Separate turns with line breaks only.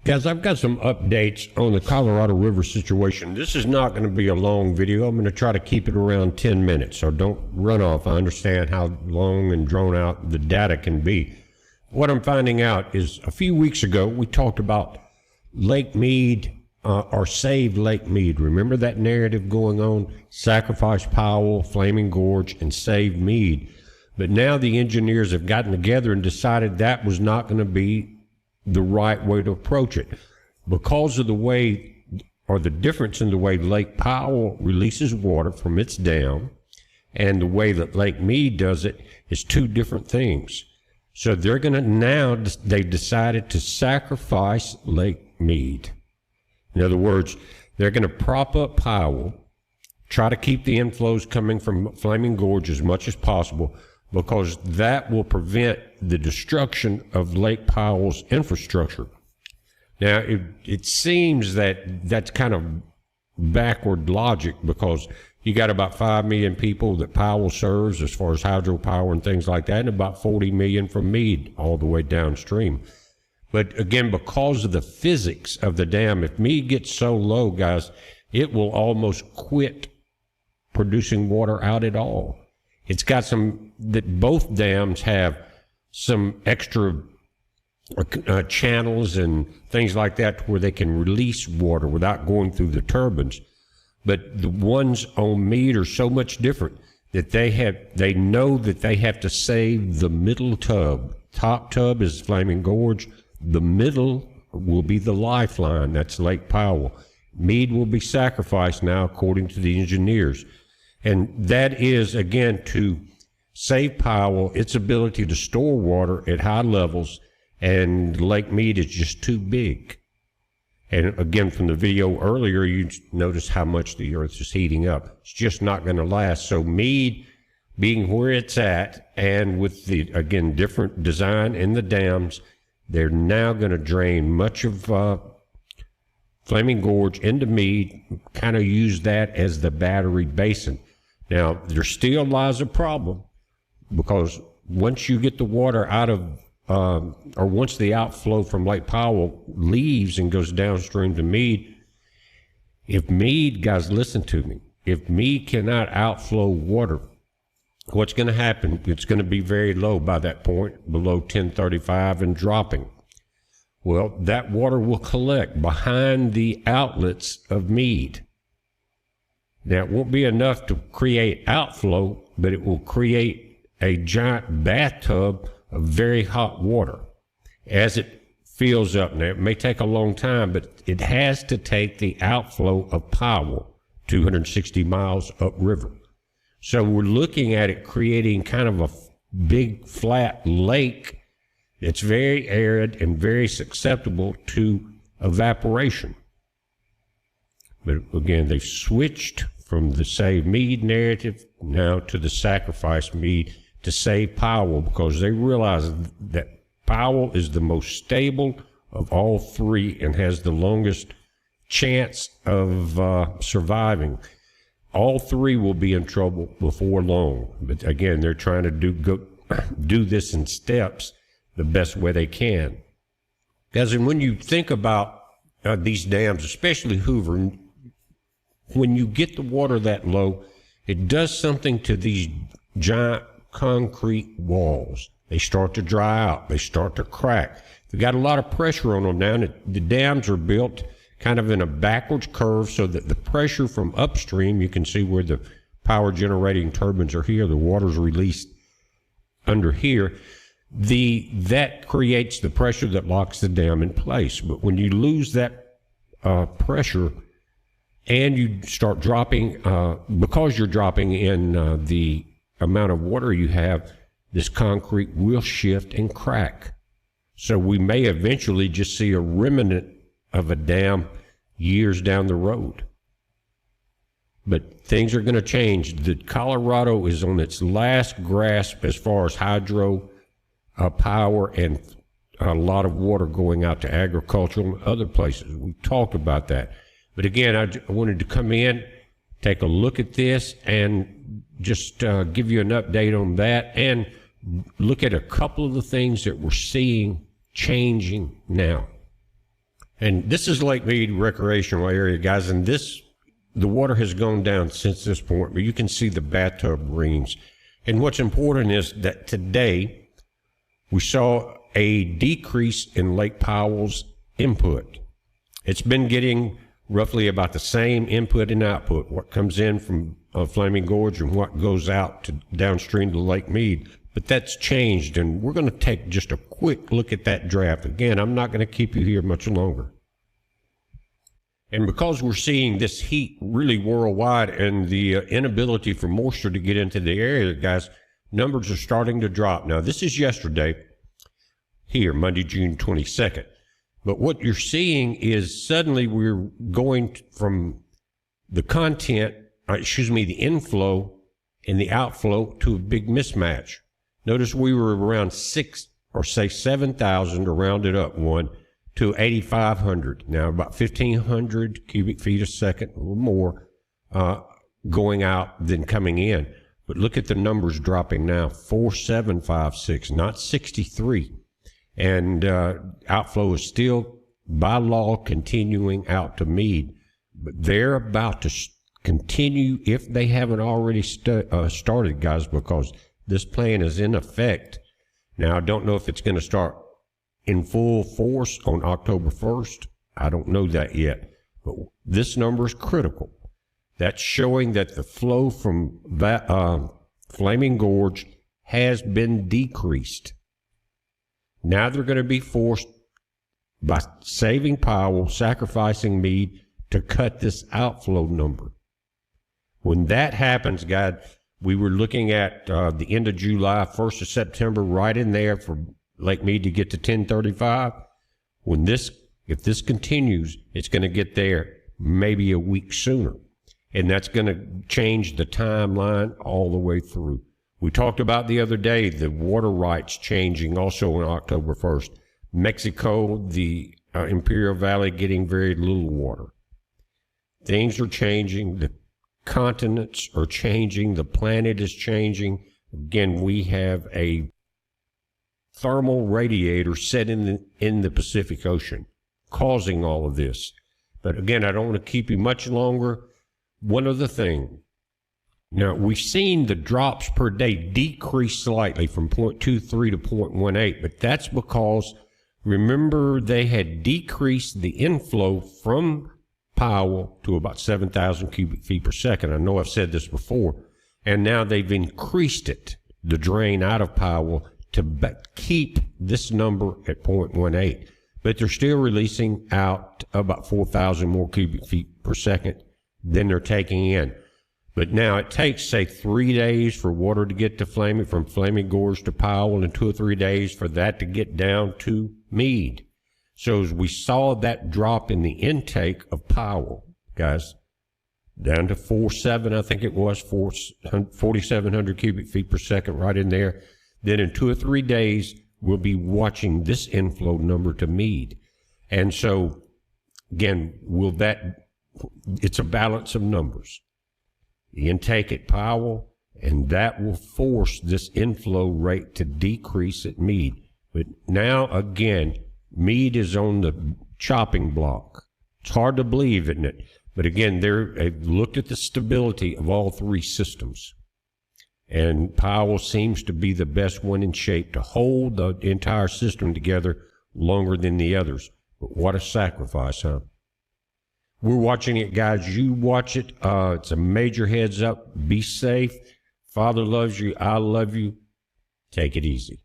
Guys, I've got some updates on the Colorado River situation. This is not going to be a long video. I'm going to try to keep it around 10 minutes, so don't run off. I understand how long and drawn out the data can be. What I'm finding out is a few weeks ago, we talked about Lake Mead, or Save Lake Mead. Remember that narrative going on? Sacrifice Powell, Flaming Gorge, and Save Mead. But now the engineers have gotten together and decided that was not going to be the right way to approach it because of the way, or the difference in the way Lake Powell releases water from its dam and the way that Lake Mead does it is two different things. So they're going to now, they decided to sacrifice Lake Mead. In other words, they're going to prop up Powell, try to keep the inflows coming from Flaming Gorge as much as possible, because that will prevent the destruction of Lake Powell's infrastructure. Now, it seems that that's kind of backward logic, because you got about 5 million people that Powell serves as far as hydropower and things like that, and about 40 million from Mead all the way downstream. But again, because of the physics of the dam, if Mead gets so low, guys, it will almost quit producing water out at all. It's got that both dams have some extra channels and things like that where they can release water without going through the turbines. But the ones on Mead are so much different that they know that they have to save the middle tub. Top tub is Flaming Gorge. The middle will be the lifeline. That's Lake Powell. Mead will be sacrificed now, according to the engineers. And that is, again, to save Powell, its ability to store water at high levels, and Lake Mead is just too big. And again, from the video earlier, you notice how much the earth is heating up. It's just not going to last. So Mead, being where it's at, and with the, again, different design in the dams, they're now going to drain much of Flaming Gorge into Mead, kind of use that as the battery basin. Now, there still lies a problem, because once you get the water out of, or once the outflow from Lake Powell leaves and goes downstream to Mead, if Mead, guys, listen to me, if Mead cannot outflow water, what's going to happen? It's going to be very low by that point, below 1035 and dropping. Well, that water will collect behind the outlets of Mead. Now, it won't be enough to create outflow, but it will create a giant bathtub of very hot water as it fills up. Now, it may take a long time, but it has to take the outflow of Powell, 260 miles upriver. So we're looking at it creating kind of a big flat lake that's very arid and very susceptible to evaporation. But again, they've switched from the Save Mead narrative now to the Sacrifice Mead to save Powell, because they realize that Powell is the most stable of all three and has the longest chance of surviving. All three will be in trouble before long. But again, they're trying to do this in steps the best way they can. Because when you think about these dams, especially Hoover, when you get the water that low, it does something to these giant concrete walls. They start to dry out. They start to crack. They've got a lot of pressure on them now. The dams are built kind of in a backwards curve so that the pressure from upstream, you can see where the power generating turbines are here, the water's released under here. That creates the pressure that locks the dam in place. But when you lose that pressure, and you start dropping, because you're dropping in the amount of water you have, this concrete will shift and crack. So we may eventually just see a remnant of a dam years down the road. But things are going to change. The Colorado is on its last grasp as far as hydro power and a lot of water going out to agriculture and other places. We talked about that. But again, I wanted to come in, take a look at this, and just give you an update on that, and look at a couple of the things that we're seeing changing now. And this is Lake Mead recreational area, guys, and the water has gone down since this point, but you can see the bathtub rings. And what's important is that today we saw a decrease in Lake Powell's input. It's been getting roughly about the same input and output, what comes in from Flaming Gorge and what goes out to downstream to Lake Mead. But that's changed, and we're going to take just a quick look at that draft. Again, I'm not going to keep you here much longer. And because we're seeing this heat really worldwide and the inability for moisture to get into the area, guys, numbers are starting to drop. Now, this is yesterday here, Monday, June 22nd. But what you're seeing is suddenly we're going from the the inflow and the outflow to a big mismatch. Notice we were around 7,000 to round it up to 8,500. Now about 1,500 cubic feet a second, a little more, going out than coming in. But look at the numbers dropping now, 4,756, not 63. And outflow is still, by law, continuing out to Mead. But they're about to continue, if they haven't already started, guys, because this plan is in effect. Now, I don't know if it's going to start in full force on October 1st. I don't know that yet. But this number is critical. That's showing that the flow from Flaming Gorge has been decreased. Now they're going to be forced, by saving Powell, sacrificing Mead, to cut this outflow number. When that happens, guys, we were looking at the end of July, 1st of September, right in there for Lake Mead to get to 1035. If this continues, it's going to get there maybe a week sooner. And that's going to change the timeline all the way through. We talked about the other day the water rights changing also on October 1st. Mexico, the Imperial Valley getting very little water. Things are changing. The continents are changing. The planet is changing. Again, we have a thermal radiator set in the Pacific Ocean, causing all of this. But again, I don't want to keep you much longer. One other thing. Now, we've seen the drops per day decrease slightly from 0.23 to 0.18, but that's because, remember, they had decreased the inflow from Powell to about 7,000 cubic feet per second. I know I've said this before. And now they've increased it, the drain out of Powell, to keep this number at 0.18. But they're still releasing out about 4,000 more cubic feet per second than they're taking in. But now it takes, say, 3 days for water to get to from Flaming Gorge to Powell, and 2 or 3 days for that to get down to Mead. So as we saw that drop in the intake of Powell, guys, down to 4.7, I think it was, 4,700 cubic feet per second, right in there. Then in 2 or 3 days, we'll be watching this inflow number to Mead. And so, again, it's a balance of numbers. The intake at Powell, and that will force this inflow rate to decrease at Mead. But now, again, Mead is on the chopping block. It's hard to believe, isn't it? But again, they've looked at the stability of all three systems. And Powell seems to be the best one in shape to hold the entire system together longer than the others. But what a sacrifice, huh? We're watching it, guys. You watch it. It's a major heads up. Be safe. Father loves you. I love you. Take it easy.